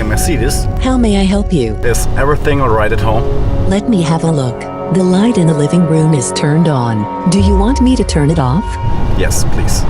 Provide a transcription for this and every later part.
Hi, Mercedes. How may I help you? Is everything alright at home? Let me have a look. The light in the living room is turned on. Do you want me to turn it off? Yes, please.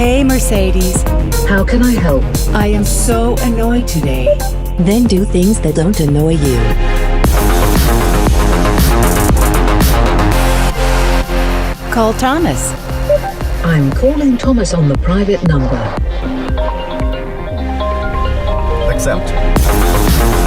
Hey, Mercedes. How can I help? I am so annoyed today. Then do things that don't annoy you. Call Thomas. I'm calling Thomas on the private number. Accept.